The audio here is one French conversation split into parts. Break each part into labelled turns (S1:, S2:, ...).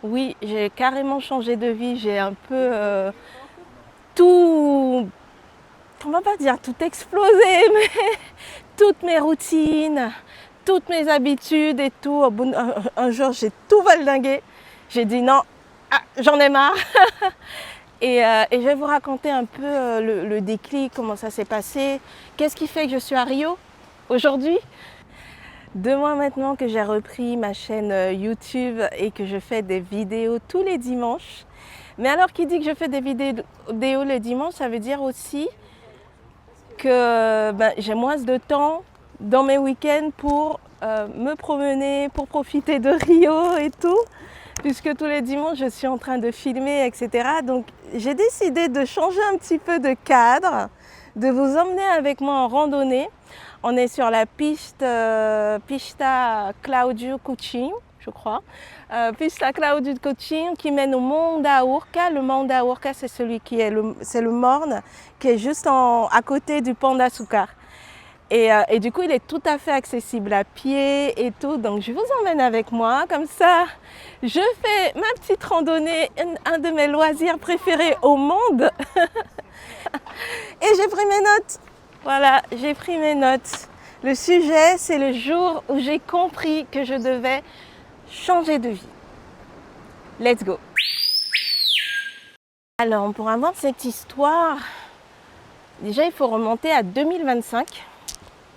S1: Oui, j'ai carrément changé de vie. J'ai un peu tout, on va pas dire tout explosé, mais toutes mes routines, toutes mes habitudes et tout. Un jour, j'ai tout valdingué. J'ai dit non, j'en ai marre. Et je vais vous raconter un peu le déclic, comment ça s'est passé. Qu'est-ce qui fait que je suis à Rio aujourd'hui? 2 mois maintenant que j'ai repris ma chaîne YouTube et que je fais des vidéos tous les dimanches. Mais alors, qui dit que je fais des vidéos le dimanche, ça veut dire aussi que j'ai moins de temps dans mes week-ends pour me promener, pour profiter de Rio et tout, puisque tous les dimanches je suis en train de filmer, etc. Donc j'ai décidé de changer un petit peu de cadre, de vous emmener avec moi en randonnée. On est sur la Pista Claudio Cuchin, je crois. Pista Claudio Cuchin qui mène au Monte da Urca. Le Monte da Urca, c'est celui qui est c'est le morne qui est juste à côté du Pão de Açúcar. Et du coup, il est tout à fait accessible à pied et tout. Donc, je vous emmène avec moi. Comme ça, je fais ma petite randonnée, un de mes loisirs préférés au monde. Et j'ai pris mes notes. Voilà, j'ai pris mes notes. Le sujet, c'est le jour où j'ai compris que je devais changer de vie. Let's go. Alors, pour avoir cette histoire, déjà, il faut remonter à 2025.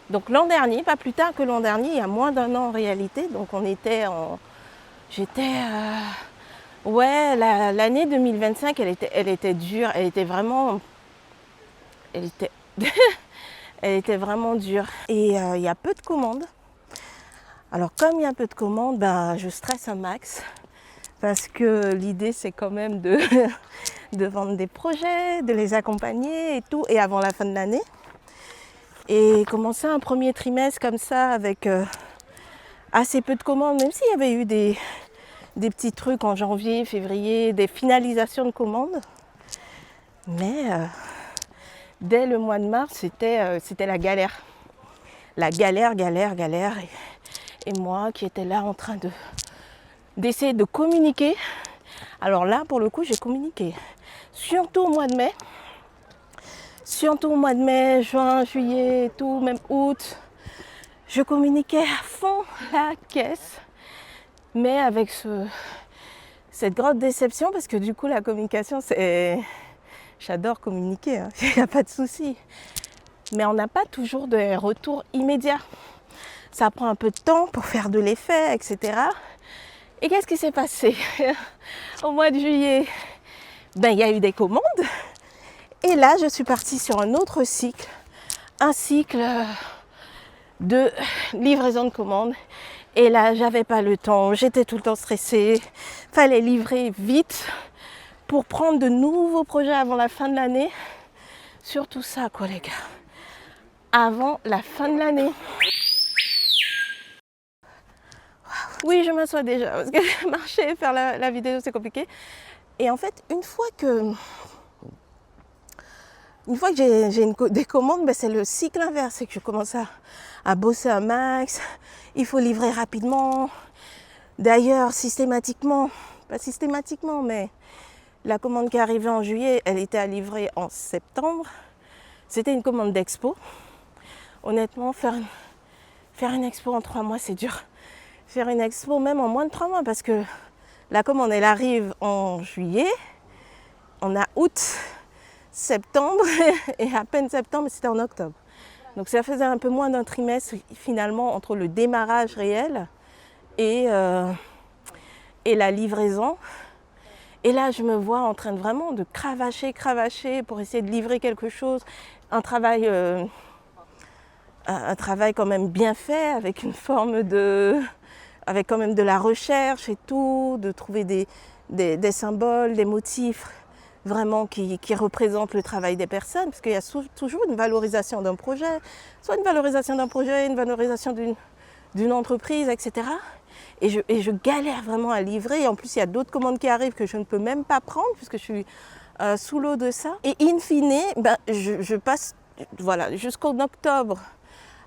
S1: Donc l'an dernier, pas plus tard que l'an dernier, il y a moins d'1 an en réalité. Donc ouais, l'année 2025, elle était dure. Elle était vraiment... Elle était... Elle était vraiment dure. Et il y a peu de commandes. Alors comme il y a peu de commandes, je stresse un max. Parce que l'idée, c'est quand même de vendre des projets, de les accompagner et tout. Et avant la fin de l'année. Et commencer un premier trimestre comme ça avec assez peu de commandes, même s'il y avait eu des petits trucs en janvier, février, des finalisations de commandes. Mais dès le mois de mars, c'était la galère. La galère. Et moi qui étais là en train d'essayer de communiquer. Alors là, pour le coup, j'ai communiqué. Surtout au mois de mai. Surtout au mois de mai, juin, juillet et tout, même août. Je communiquais à fond la caisse. Mais avec cette grande déception, parce que du coup, la communication, c'est... J'adore communiquer, hein. Il n'y a pas de souci. Mais on n'a pas toujours de retour immédiat. Ça prend un peu de temps pour faire de l'effet, etc. Et qu'est-ce qui s'est passé? Au mois de juillet, il y a eu des commandes. Et là, je suis partie sur un autre cycle. Un cycle de livraison de commandes. Et là, j'avais pas le temps. J'étais tout le temps stressée. Fallait livrer vite pour prendre de nouveaux projets avant la fin de l'année. Surtout ça, quoi, les gars. Avant la fin de l'année. Oui, je m'assois déjà parce que marcher, faire la vidéo, c'est compliqué. Et en fait, une fois que j'ai des commandes, c'est le cycle inverse. C'est que je commence à bosser un max. Il faut livrer rapidement. D'ailleurs, systématiquement, pas systématiquement, mais la commande qui est arrivée en juillet, elle était à livrer en septembre. C'était une commande d'expo. Honnêtement, faire une expo en 3 mois, c'est dur. Faire une expo même en moins de 3 mois, parce que la commande, elle arrive en juillet. On a août, septembre, et à peine septembre, c'était en octobre. Donc ça faisait un peu moins d'un trimestre finalement entre le démarrage réel et la livraison. Et là, je me vois en train de vraiment de cravacher pour essayer de livrer quelque chose. Un travail quand même bien fait, avec une forme avec quand même de la recherche et tout, de trouver des symboles, des motifs vraiment qui représentent le travail des personnes, parce qu'il y a toujours une valorisation d'un projet, soit une valorisation d'un projet, une valorisation d'une entreprise, etc. Et je galère vraiment à livrer. Et en plus, il y a d'autres commandes qui arrivent que je ne peux même pas prendre, puisque je suis sous l'eau de ça. Et in fine, je passe jusqu'en octobre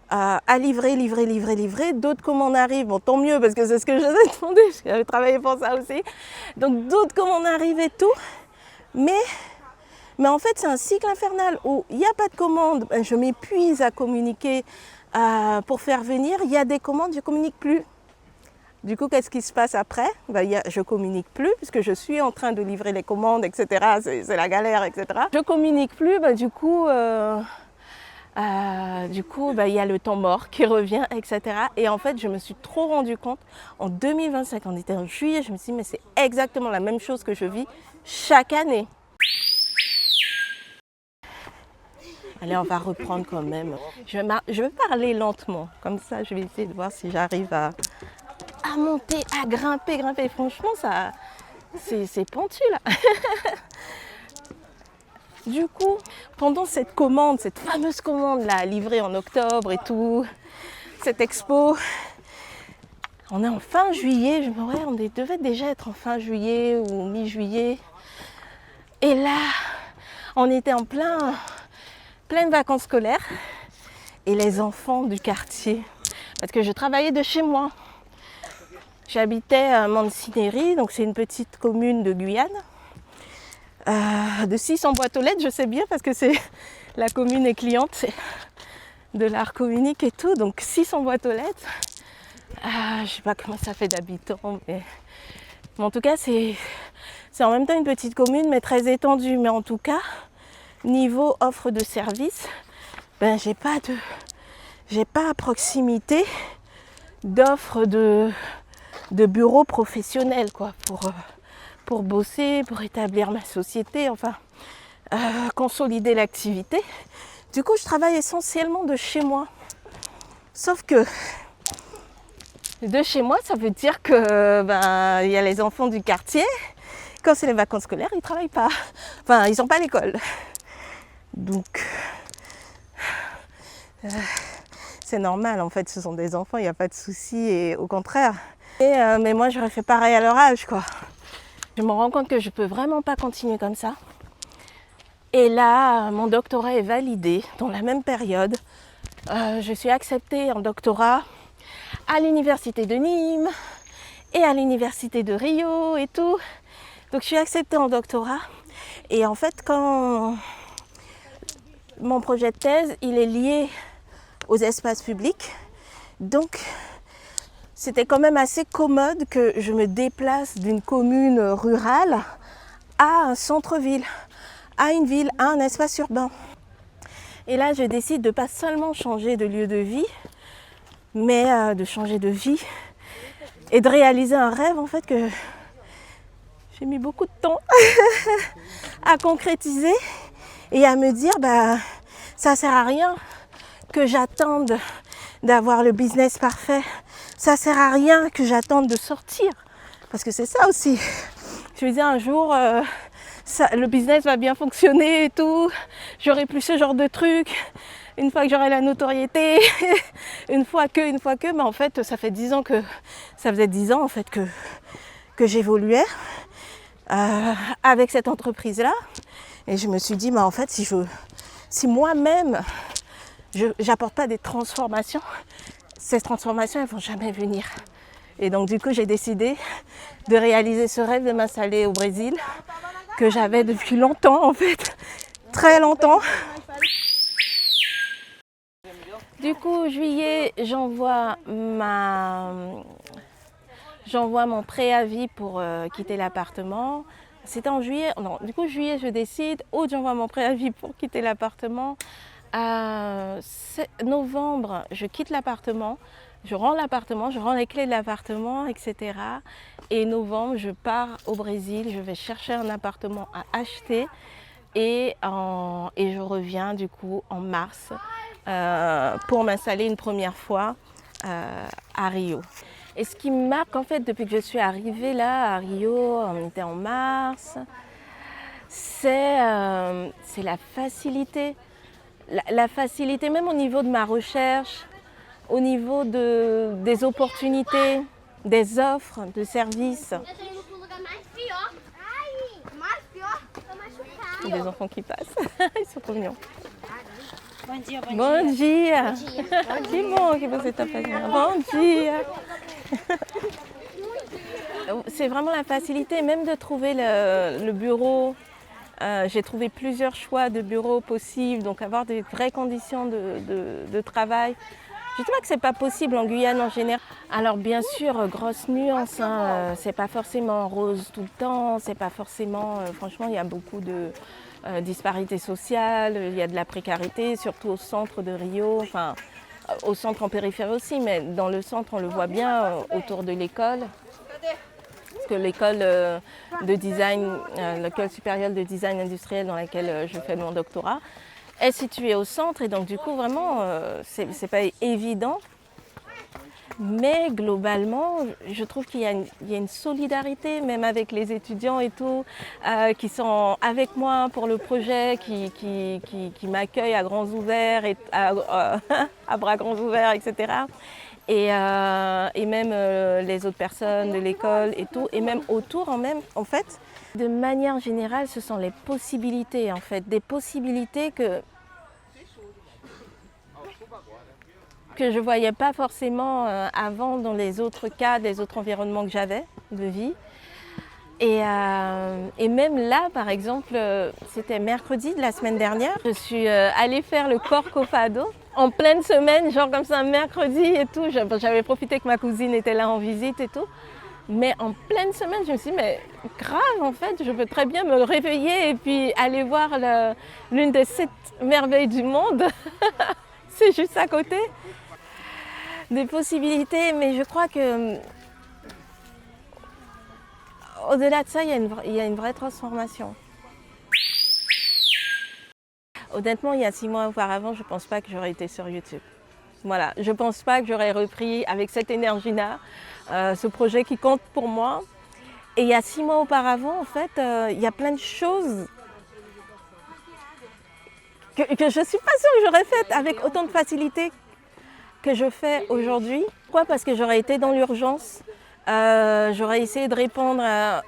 S1: à livrer. D'autres commandes arrivent, bon tant mieux parce que c'est ce que je vous ai demandé, j'avais travaillé pour ça aussi. Donc d'autres commandes arrivent et tout, mais en fait c'est un cycle infernal où il n'y a pas de commande, je m'épuise à communiquer pour faire venir, il y a des commandes, je ne communique plus. Du coup, qu'est-ce qui se passe après? Je ne communique plus puisque je suis en train de livrer les commandes, etc. C'est la galère, etc. Je ne communique plus, du coup, il y a le temps mort qui revient, etc. Et en fait, je me suis trop rendu compte, en 2025, on était en juillet, je me suis dit, mais c'est exactement la même chose que je vis chaque année. Allez, on va reprendre quand même. Je vais parler lentement, comme ça, je vais essayer de voir si j'arrive à monter, à grimper. Franchement, ça, c'est pentu là. Du coup, pendant cette commande, cette fameuse commande là, livrée en octobre et tout, cette expo, on est en fin juillet, on devait déjà être en fin juillet ou mi-juillet. Et là, on était en pleine vacances scolaires et les enfants du quartier, parce que je travaillais de chez moi. J'habitais à Mancineri, donc c'est une petite commune de Guyane, de 600 boîtes aux lettres, je sais bien parce que la commune est cliente de l'art communique et tout, donc 600 boîtes aux lettres. Je ne sais pas comment ça fait d'habitants, mais en tout cas c'est en même temps une petite commune mais très étendue. Mais en tout cas, niveau offre de service, j'ai pas à proximité d'offres de bureaux professionnels quoi, pour bosser, pour établir ma société, enfin consolider l'activité. Du coup, je travaille essentiellement de chez moi. Sauf que de chez moi, ça veut dire que il y a les enfants du quartier. Quand c'est les vacances scolaires, ils ne travaillent pas. Enfin, ils sont pas à l'école. Donc, c'est normal en fait, ce sont des enfants, il n'y a pas de souci et au contraire. Mais moi, j'aurais fait pareil à leur âge, quoi. Je me rends compte que je peux vraiment pas continuer comme ça. Et là, mon doctorat est validé dans la même période. Je suis acceptée en doctorat à l'université de Nîmes et à l'université de Rio et tout. Donc je suis acceptée en doctorat. Et en fait, quand mon projet de thèse, il est lié aux espaces publics. Donc c'était quand même assez commode que je me déplace d'une commune rurale à un centre-ville, à une ville, à un espace urbain. Et là, je décide de pas seulement changer de lieu de vie, mais de changer de vie et de réaliser un rêve en fait que j'ai mis beaucoup de temps à concrétiser et à me dire ça sert à rien que j'attende d'avoir le business parfait, ça sert à rien que j'attende de sortir, parce que c'est ça aussi. Je me disais un jour le business va bien fonctionner et tout, j'aurai plus ce genre de trucs une fois que j'aurai la notoriété, une fois que, mais en fait ça faisait 10 ans en fait que j'évoluais avec cette entreprise là, et je me suis dit en fait si moi-même j'apporte pas des transformations, ces transformations elles vont jamais venir. Et donc du coup j'ai décidé de réaliser ce rêve de m'installer au Brésil que j'avais depuis longtemps en fait, très longtemps. Du coup juillet, j'envoie mon préavis pour quitter l'appartement. C'était en juillet, non, du coup juillet je décide, août j'envoie mon préavis pour quitter l'appartement. Novembre, je quitte l'appartement, je rends les clés de l'appartement, etc. Et novembre, je pars au Brésil, je vais chercher un appartement à acheter et je reviens du coup en mars pour m'installer une première fois à Rio. Et ce qui me marque en fait depuis que je suis arrivée là à Rio, on était en mars, c'est la facilité. La facilité même au niveau de ma recherche, au niveau des opportunités, des offres de services. Il y a des enfants qui passent, ils sont trop mignons.
S2: Bom dia, bom
S1: Bom
S2: dia.
S1: dia! Que bom que você está fazendo. Bom dia! C'est vraiment la facilité, même de trouver le bureau. J'ai trouvé plusieurs choix de bureaux possibles, donc avoir des vraies conditions de travail. Je ne dis pas que c'est pas possible en Guyane en général. Alors bien sûr, grosse nuance, hein, c'est pas forcément rose tout le temps, c'est pas forcément. Franchement, il y a beaucoup de disparités sociales, il y a de la précarité, surtout au centre de Rio, enfin au centre en périphérie aussi, mais dans le centre on le voit bien autour de l'école. Parce que l'école de design, l'école supérieure de design industriel dans laquelle je fais mon doctorat, est située au centre et donc du coup vraiment c'est pas évident. Mais globalement, je trouve qu'il y a une solidarité, même avec les étudiants et tout, qui sont avec moi pour le projet, qui m'accueillent à grands ouverts, à bras grands ouverts, etc. Et même les autres personnes de l'école et tout, et même autour en fait. De manière générale, ce sont les possibilités en fait, des possibilités que je ne voyais pas forcément avant dans les autres cas, des autres environnements que j'avais de vie. Et même là, par exemple, c'était mercredi de la semaine dernière, je suis allée faire le Corco Fado en pleine semaine, genre comme ça, un mercredi et tout. J'avais profité que ma cousine était là en visite et tout. Mais en pleine semaine, je me suis dit, mais grave, en fait, je peux très bien me réveiller et puis aller voir l'une des 7 merveilles du monde. C'est juste à côté. Des possibilités, mais je crois que au-delà de ça, il y a une vraie transformation. Honnêtement, il y a 6 mois auparavant, je ne pense pas que j'aurais été sur YouTube. Voilà, je ne pense pas que j'aurais repris avec cette énergie-là ce projet qui compte pour moi. Et il y a 6 mois auparavant, en fait, il y a plein de choses que je ne suis pas sûre que j'aurais faites avec autant de facilité que je fais aujourd'hui. Pourquoi ? Parce que j'aurais été dans l'urgence, j'aurais essayé de répondre à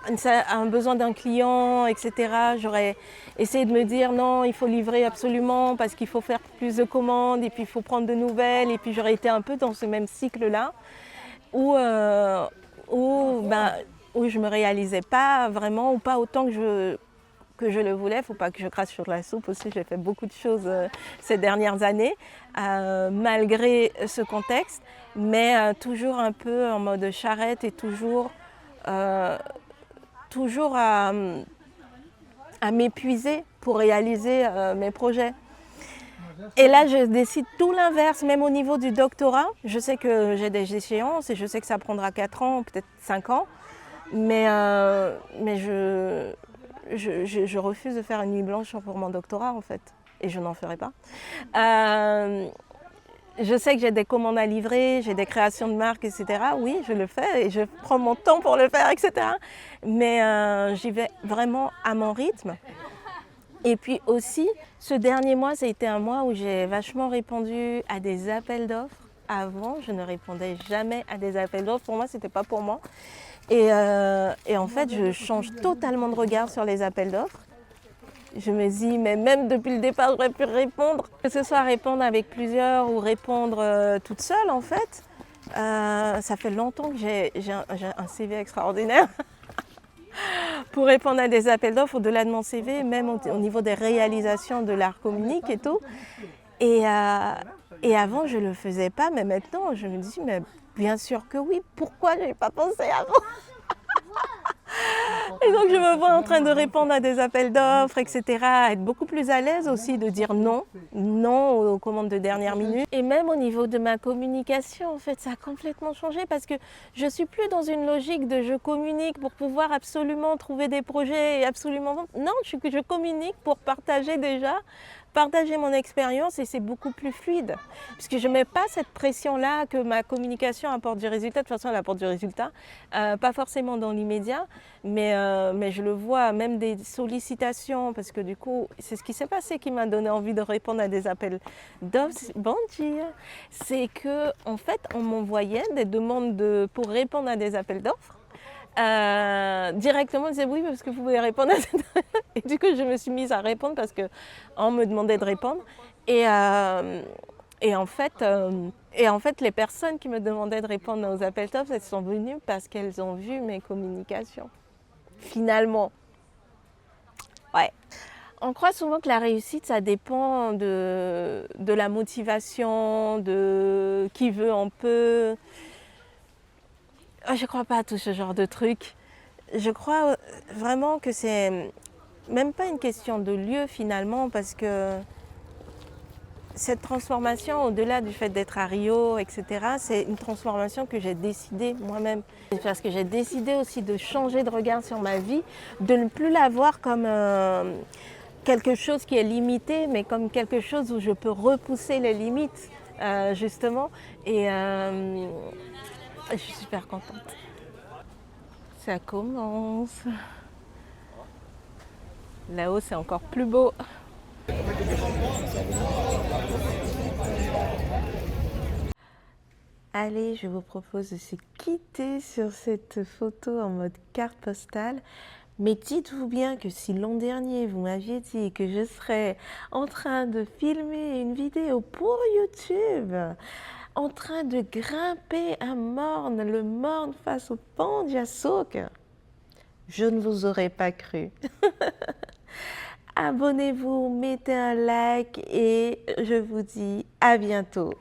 S1: un besoin d'un client, etc. J'aurais essayé de me dire non, il faut livrer absolument parce qu'il faut faire plus de commandes et puis il faut prendre de nouvelles. Et puis j'aurais été un peu dans ce même cycle-là où je ne me réalisais pas vraiment ou pas autant que je le voulais. Il ne faut pas que je crache sur la soupe aussi, j'ai fait beaucoup de choses ces dernières années, malgré ce contexte, mais toujours un peu en mode charrette et toujours à m'épuiser pour réaliser mes projets. Et là, je décide tout l'inverse, même au niveau du doctorat. Je sais que j'ai des échéances et je sais que ça prendra 4 ans, peut-être 5 ans, mais je refuse de faire une nuit blanche pour mon doctorat en fait, et je n'en ferai pas. Je sais que j'ai des commandes à livrer, j'ai des créations de marques, etc. Oui, je le fais et je prends mon temps pour le faire, etc. Mais j'y vais vraiment à mon rythme. Et puis aussi, ce dernier mois, ça a été un mois où j'ai vachement répondu à des appels d'offres. Avant, je ne répondais jamais à des appels d'offres. Pour moi, c'était pas pour moi. Et en fait, je change totalement de regard sur les appels d'offres. Je me dis, mais même depuis le départ, j'aurais pu répondre. Que ce soit répondre avec plusieurs ou répondre toute seule, en fait. Ça fait longtemps que j'ai un CV extraordinaire pour répondre à des appels d'offres au-delà de mon CV, même au niveau des réalisations de l'art communique et tout. Et avant, je ne le faisais pas, mais maintenant, je me dis, mais bien sûr que oui, pourquoi je n'ai pas pensé avant ? Et donc je me vois en train de répondre à des appels d'offres, etc., être beaucoup plus à l'aise aussi de dire non aux commandes de dernière minute. Et même au niveau de ma communication, en fait, ça a complètement changé parce que je ne suis plus dans une logique de je communique pour pouvoir absolument trouver des projets et absolument vendre. Non, je communique pour partager mon expérience et c'est beaucoup plus fluide. Puisque je ne mets pas cette pression-là que ma communication apporte du résultat. De toute façon, elle apporte du résultat. Pas forcément dans l'immédiat, mais je le vois, même des sollicitations, parce que du coup, c'est ce qui s'est passé qui m'a donné envie de répondre à des appels d'offres. Bon dia, c'est que en fait, on m'envoyait des demandes pour répondre à des appels d'offres. Directement, elle disait oui, parce que vous pouvez répondre à cette... Et du coup, je me suis mise à répondre parce qu'on me demandait de répondre. Et, euh, et, en fait, les personnes qui me demandaient de répondre aux appels d'offres, elles sont venues parce qu'elles ont vu mes communications. Finalement, ouais. On croit souvent que la réussite, ça dépend de la motivation, de qui veut, on peut. Je ne crois pas à tout ce genre de trucs. Je crois vraiment que c'est même pas une question de lieu finalement, parce que cette transformation, au-delà du fait d'être à Rio, etc., c'est une transformation que j'ai décidée moi-même. Parce que j'ai décidé aussi de changer de regard sur ma vie, de ne plus la voir comme quelque chose qui est limité, mais comme quelque chose où je peux repousser les limites, justement. Et je suis super contente. Ça commence. Là-haut, c'est encore plus beau. Allez, je vous propose de se quitter sur cette photo en mode carte postale. Mais dites-vous bien que si l'an dernier, vous m'aviez dit que je serais en train de filmer une vidéo pour YouTube, en train de grimper un morne, le morne face au pont d'Yasouk, je ne vous aurais pas cru. Abonnez-vous, mettez un like et je vous dis à bientôt.